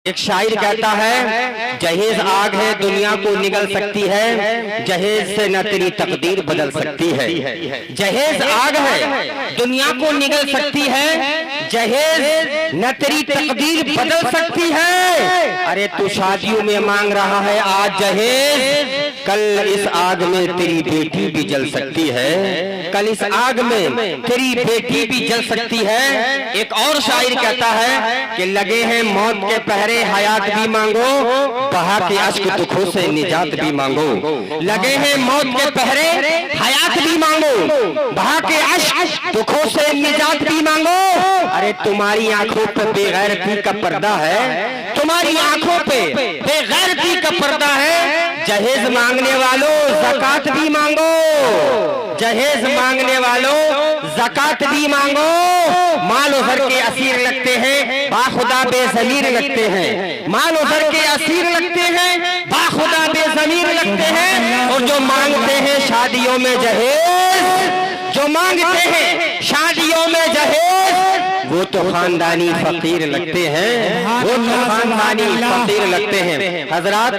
ایک شاعر کہتا ہے جہیز آگ ہے دنیا کو نگل سکتی ہے، جہیز سے نہ تیری تقدیر بدل سکتی ہے۔ جہیز آگ ہے دنیا کو نگل سکتی ہے، جہیز نہ تیری تقدیر بدل سکتی ہے۔ ارے تو شادیوں میں مانگ رہا ہے آج جہیز، کل اس آگ میں تیری بیٹی بھی جل سکتی ہے، کل اس آگ میں تیری بیٹی بھی جل سکتی ہے۔ ایک اور شاعر کہتا ہے کہ لگے ہیں موت کے پہرے حیات بھی مانگو، بہا کے اشک دکھوں سے نجات بھی مانگو۔ لگے ہیں موت کے پہرے حیات بھی مانگو، بہا کے اشک دکھوں سے نجات بھی مانگو۔ ارے تمہاری آنکھوں پہ بے غیرتی کا پردہ ہے، تمہاری آنکھوں پہ بے غیرتی کا پردہ ہے۔ جہیز مانگنے والوں زکات بھی مانگو، جہیز مانگنے والوں زکات بھی مانگو۔ مال و زر کے اسیر لگتے ہیں، باخدا بے ضمیر لگتے ہیں، مال و زر کے اسیر لگتے ہیں، باخدا بے ضمیر لگتے ہیں۔ اور جو مانگتے ہیں شادیوں میں جہیز، جو مانگتے ہیں شادیوں میں جہیز، وہ تو خاندانی فقیر لگتے ہیں، وہ تو خاندانی فقیر لگتے ہیں۔ حضرات،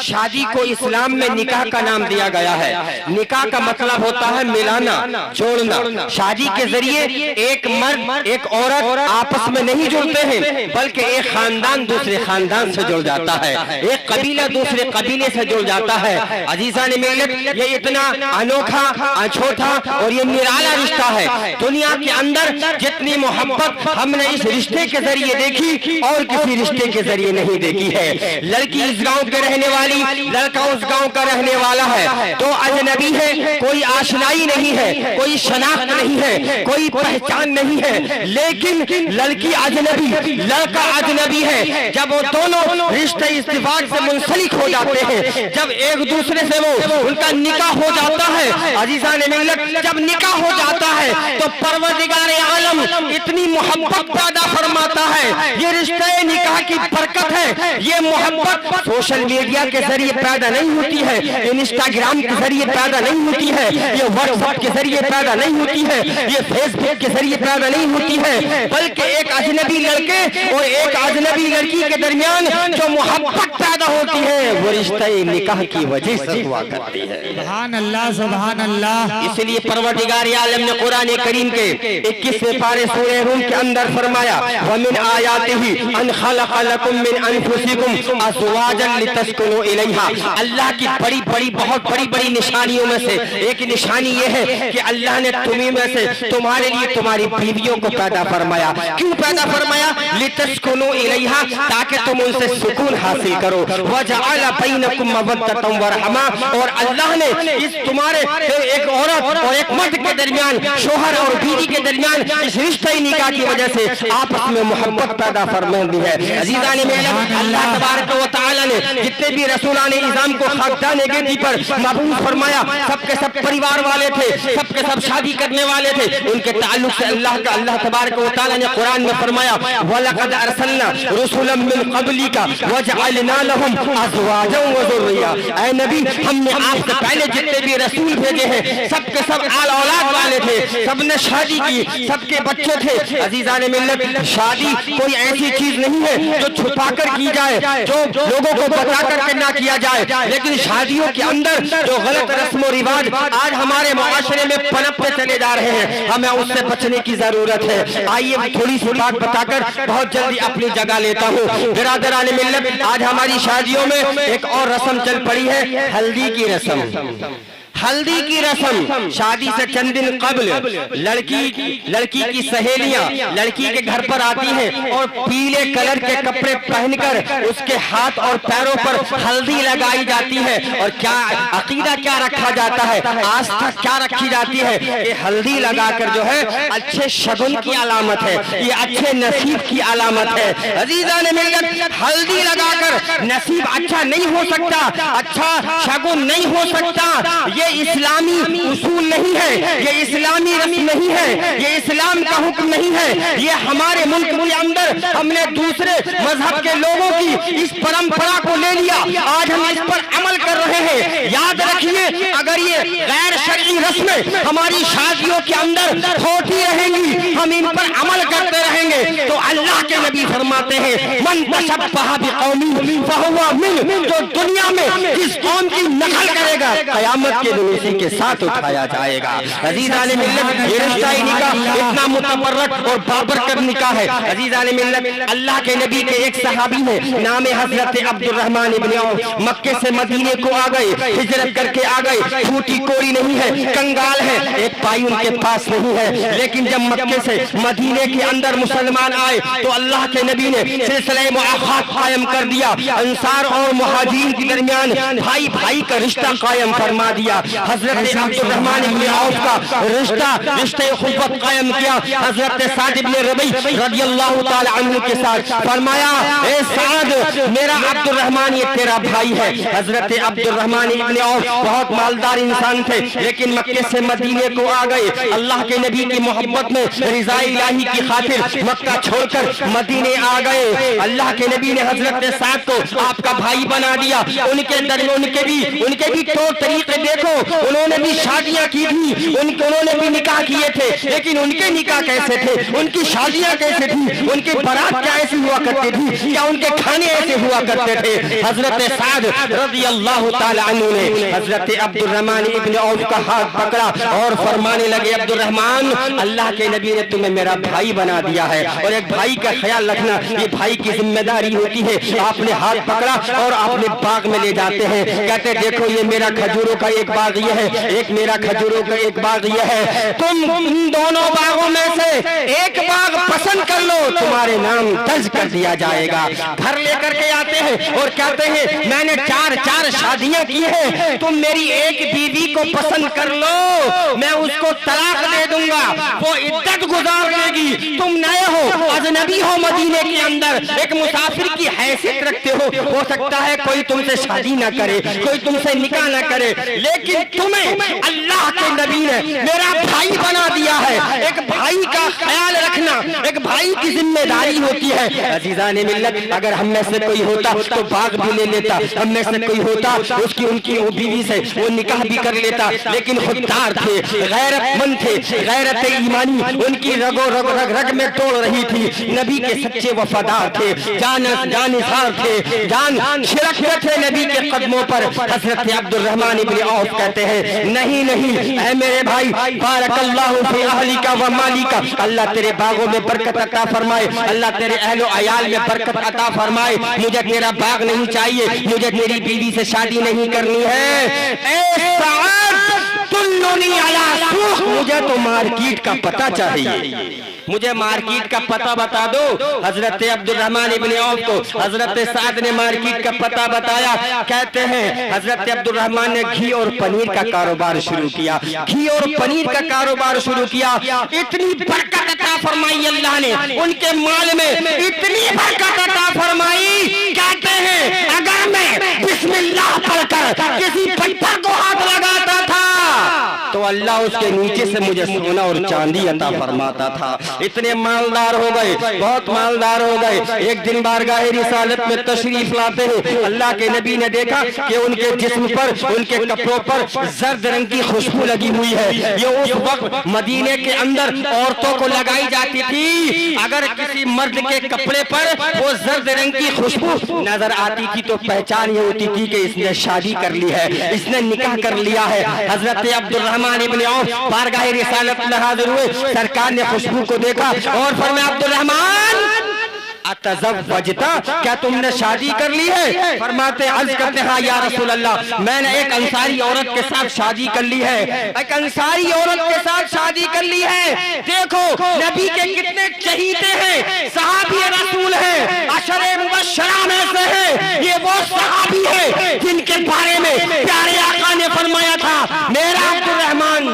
شادی کو اسلام میں نکاح کا نام دیا گیا ہے۔ نکاح کا مطلب ہوتا ہے ملانا، جوڑنا۔ شادی کے ذریعے ایک مرد ایک عورت آپس میں نہیں جڑتے ہیں، بلکہ ایک خاندان دوسرے خاندان سے جڑ جاتا ہے، ایک قبیلہ دوسرے قبیلے سے جڑ جاتا ہے۔ عزیزان ملت، یہ اتنا انوکھا، اچھوٹا اور یہ نرالا رشتہ ہے۔ دنیا کے اندر جتنی محبت ہم نے اس رشتے کے ذریعے دیکھی اور کسی رشتے کے ذریعے نہیں دیکھی ہے۔ لڑکی اس گاؤں کے رہنے والی، لڑکا اس گاؤں کا رہنے والا ہے، تو اجنبی ہے، کوئی آشنائی نہیں ہے، کوئی شناخت نہیں ہے، کوئی پہچان نہیں ہے، لیکن لڑکی اجنبی، لڑکا اجنبی ہے۔ جب وہ دونوں رشتے اتفاق سے منسلک ہو جاتے ہیں، جب ایک دوسرے سے وہ ان کا نکاح ہو جاتا ہے، عزیزان ملت، جب نکاح ہو جاتا ہے تو پروردگار عالم اتنی محبت پیدا فرماتا ہے۔ یہ رشتہ نکاح کی برکت ہے۔ یہ محبت سوشل میڈیا کے ذریعے پیدا نہیں ہوتی ہے، انسٹاگرام کے ذریعے پیدا نہیں ہوتی ہے، یہ واٹس ایپ کے ذریعے پیدا نہیں ہوتی ہے، یہ فیس بک کے ذریعے پیدا نہیں ہوتی ہے، بلکہ ایک اجنبی لڑکے اور ایک اجنبی لڑکی کے درمیان جو محبت پیدا ہوتی ہے وہ رشتہ نکاح کی وجہ سے ہوا کرتی ہے۔ سبحان اللہ، سبحان اللہ۔ اس لیے پروردگار عالم نے قرآن کریم کے 21ویں پارے سورہ روم کے اندر فرمایا وَمِنْ آیَاتِهِ أَنْ خَلَقَ لَكُم مِّنْ أَنفُسِكُمْ أَزْوَاجًا لِتَسْكُنُوا إِلَيْهَا۔ اللہ کی بہت بڑی نشانیوں میں سے ایک نشانی یہ ہے کہ اللہ نے تمہیں میں سے تمہارے لیے تمہاری بیویوں کو پیدا فرمایا۔ کیوں پیدا فرمایا؟ لِتَسْكُنُوا إِلَيْهَا، تاکہ تم ان سے سکون حاصل کرو۔ وَجَعَلَ بَيْنَكُمْ مَوَدَّةً وَرَحْمَةً، اور اللہ نے اس تمہارے ایک عورت اور ایک مرد کے درمیان، شوہر اور بیوی کے درمیان اس رشتہ نکاح کی وجہ سے آپس میں محبت پیدا فرما دی ہے۔ عزیزان ملت، اللہ تبارک و تعالی نے جتنے بھی رسولان اعظام کو خاکدان گدی پر مبعوث فرمایا، سب کے سب پریوار والے تھے، سب کے سب شادی کرنے والے تھے۔ ان کے تعلق سے اللہ تبارک و تعالی نے قرآن میں فرمایا وَلَقَدْ أَرْسَلْنَا رُسُلًا مِّن قَبْلِكَ وَجَعَلْنَا لَهُمْ أَزْوَاجًا وَذُرِّيَّةً۔ اے نبی، ہم نے آپ سے پہلے جتنے بھی رسول بھیجے ہیں سب کے سب آل اولاد والے تھے، سب نے شادی کی، سب کے بچے تھے۔ عزیزان ملت، شادی کوئی ایسی چیز نہیں ہے جو چھپا کر کی جائے، جو لوگوں کو بتا کر کے نہ کیا جائے، لیکن شادیوں کے اندر جو غلط رسم و رواج آج ہمارے معاشرے میں پنپتے چلے جا رہے ہیں، ہمیں اس سے بچنے کی ضرورت ہے۔ آئیے تھوڑی سی بات بتا کر بہت جلدی اپنی جگہ لیتا ہوں۔ برادران ملت، آج ہماری شادیوں میں ایک اور رسم چل پڑی ہے، ہلدی کی رسم۔ ہلدی کی رسم، شادی سے چند دن قبل لڑکی کی سہیلیاں لڑکی کے گھر پر آتی ہیں اور پیلے کلر کے کپڑے پہن کر اس کے ہاتھ اور پیروں پر ہلدی لگائی جاتی ہے۔ اور کیا عقیدہ کیا رکھا جاتا ہے، آستھا کیا رکھی جاتی ہے کہ ہلدی لگا کر جو ہے اچھے شگن کی علامت ہے، یہ اچھے نصیب کی علامت ہے۔ عزیزان ملت، ہلدی لگا کر نصیب اچھا نہیں ہو سکتا، اچھا شگن نہیں ہو سکتا، یہ یہ اسلامی اصول نہیں ہے, یہ اسلامی رسم نہیں ہے, یہ اسلام کا حکم نہیں ہے. یہ ہمارے ملک کے اندر ہم نے دوسرے مذہب کے لوگوں کی اس پرمپرا کو لے لیا, آج ہم اس پر عمل کر رہے ہیں. یاد رکھیے, اگر یہ غیر شرعی رسمیں ہماری شادیوں کے اندر ہوتی رہیں گی, ہم ان پر عمل کرتے رہیں گے, تو اللہ کے نبی فرماتے ہیں من تشبہ بقوم فہو من, جو دنیا میں جس قوم کی نقل کرے گا قیامت کے دن اسی کے ساتھ اٹھایا جائے گا. عزیزان ملت, یہ رشتہ نکاح اتنا متبرک اور بابرکت نکاح ہے. عزیزان ملت, اللہ کے نبی کے ایک صحابی ہے, نام حضرت عبد الرحمن ابن عوف, مکے سے مدینے کو آ گئے, ہجرت کر کے آ گئے, چھوٹی کوری نہیں ہے, کنگال ہے, ایک پائی ان کے پاس نہیں ہے. لیکن جب مکے سے مدینے کے اندر مسلمان آئے تو اللہ کے نبی نے سلسلہ مؤاخات قائم کر دیا, انصار اور مہاجرین کے درمیان بھائی بھائی کا رشتہ قائم فرما دیا. حضرت عبد الرحمن ابن عوف کا رشتہ خلوت قائم کیا حضرت سعد ابن ربیع رضی اللہ تعالی عنہ کے ساتھ. فرمایا اے سعد, میرا عبد الرحمن یہ تیرا بھائی ہے. حضرت عبد الرحمن ابن عوف بہت مالدار انسان تھے, لیکن مکے سے مدینے کو آ گئے. اللہ کے نبی کی محبت میں رضا الہی کی خاطر مکہ چھوڑ کر مدینے آ گئے. اللہ کے نبی نے حضرت سعد کو آپ کا بھائی بنا دیا. ان کے بھی طور طریقے دیکھو, انہوں نے بھی شادیاں کی تھی, انہوں نے بھی نکاح کیے تھے, لیکن ان کے نکاح کیسے تھے, ان کی شادیاں کیسے تھی, ان کی بارات کیا ایسی ہوا کرتی تھی, کیا ان کے کھانے ایسے ہوا کرتے تھے. حضرت سعد رضی اللہ تعالی عنہ نے حضرت عبد الرحمن ابن عوف کا ہاتھ پکڑا اور فرمانے لگے عبد الرحمن, اللہ کے نبی نے تمہیں میرا بھائی بنا دیا ہے, اور ایک بھائی کا خیال رکھنا یہ بھائی کی ذمہ داری ہوتی ہے. آپ نے ہاتھ پکڑا اور اپنے باغ میں لے جاتے ہیں, کہتے دیکھو یہ میرا کھجوروں کا ایک باغ یہ ہے, ایک میرا کھجوروں کا ایک باغ یہ ہے, تم ان دونوں باغوں میں سے ایک باغ پسند کر لو, تمہارے نام درج کر دیا جائے گا. گھر لے کر کے آتے ہیں اور کہتے ہیں میں نے چار شادیاں کی ہیں, تم میری ایک بیوی کو پسند کر لو, میں اس کو طلاق دے دوں گا, وہ عدت گزار لے گی. تم نئے ہو, اجنبی ہو, مدینے کے اندر ایک مسافر کی حیثیت رکھتے ہو سکتا ہے کوئی تم سے شادی نہ کرے, کوئی تم سے نکاح نہ کرے, لیکن تمہیں اللہ کے نبی نے میرا بھائی بنا دیا ہے. ایک بھائی کا خیال رکھنا ایک بھائی کی ذمہ داری ہوتی ہے. عزیزان ملت, اگر ہم میں سے کوئی ہوتا تو باغ بھی لے لیتا, ہم میں سے کوئی ہوتا ان کی بیوی سے وہ نکاح بھی کر لیتا, لیکن خوددار تھے, غیرت مند تھے, غیرت ایمانی ان کی رگ میں توڑ رہی تھی. نبی کے سچے وفادار تھے, جانثار تھے, جان چھڑکتے تھے نبی کے قدموں پر. حضرت عبد الرحمن ابن عوف کہتے ہیں نہیں اے میرے بھائی, بارک اللہ فی اہلک و مالک, اللہ تیرے باغوں میں برکت عطا فرمائے, اللہ تیرے اہل و عیال میں برکت عطا فرمائے. مجھے تیرا باغ نہیں چاہیے, مجھے تیری بیوی سے شادی نہیں کرنی ہے. اے سعد دلنی علی سوق, مجھے تو مارکیٹ کا پتہ چاہیے, مجھے مارکیٹ کا پتہ بتا دو. حضرت عبد الرحمن ابن عوف کو حضرت سعد نے مارکیٹ کا پتہ بتایا. کہتے ہیں حضرت عبد الرحمن نے گھی اور پنیر کا کاروبار شروع کیا, گھی اور پنیر کا کاروبار شروع کیا. اتنی برکت عطا فرمائی اللہ نے ان کے مال میں, اتنی برکت عطا فرمائی. کہتے ہیں اگر میں بسم اللہ پڑھ کر کسی پتھر کو ہاتھ لگاتا تھا تو اللہ اس کے نیچے سے مجھے سونا اور چاندی عطا فرماتا تھا. اتنے مالدار ہو گئے, بہت مالدار ہو گئے. ایک دن بارگاہ رسالت میں تشریف لاتے ہیں, اللہ کے نبی نے دیکھا کہ ان کے جسم پر, ان کے کپڑوں پر زرد رنگ کی خوشبو لگی ہوئی ہے. یہ اس وقت مدینے کے اندر عورتوں کو لگائی جاتی تھی. اگر کسی مرد کے کپڑے پر وہ زرد رنگ کی خوشبو نظر آتی تھی تو پہچان یہ ہوتی تھی کہ اس نے شادی کر لی ہے, اس نے نکاح کر لیا ہے. حضرت عبد الرحمن ابن عوف بارگاہ رسالت میں حاضر ہوئے, سرکار نے خوشبو کو دیکھا اور فرمایا عبد الرحمن اتزوجتا, کیا تم نے شادی کر لی ہے؟ فرماتے عرض کرتے ہیں یا رسول اللہ, میں نے ایک انصاری عورت کے ساتھ شادی کر لی ہے, ایک انصاری عورت کے ساتھ شادی کر لی ہے. دیکھو نبی کے کتنے چہیتے ہیں, صحابی رسول ہیں, عشر مبشرہ میں سے ہیں. یہ وہ صحابی ہیں جن کے بارے میں پیارے آقا نے فرمایا تھا میرا عبد الرحمن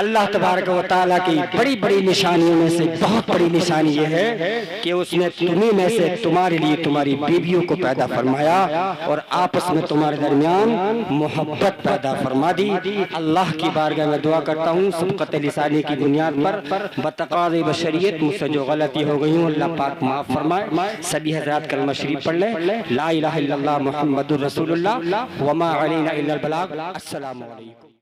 اللہ تبارک و تعالیٰ کی بڑی بڑی نشانیوں میں سے بہت بڑی نشانی یہ ہے کہ اس نے تمہیں میں سے تمہارے لیے تمہاری بیویوں کو پیدا فرمایا اور آپس میں تمہارے درمیان محبت پیدا فرما دی۔ اللہ کی بارگاہ میں دعا کرتا ہوں سبقت لسانی کی بنیاد پر بتقاضی بشریت مجھ سے جو غلطی ہو گئی ہوں اللہ پاک معاف فرمائے۔ سبھی حضرات کلمہ شریف پڑھ لیں، لا الہ الا اللہ محمد الرسول اللہ وما علینا الا البلاغ۔ السلام علیکم۔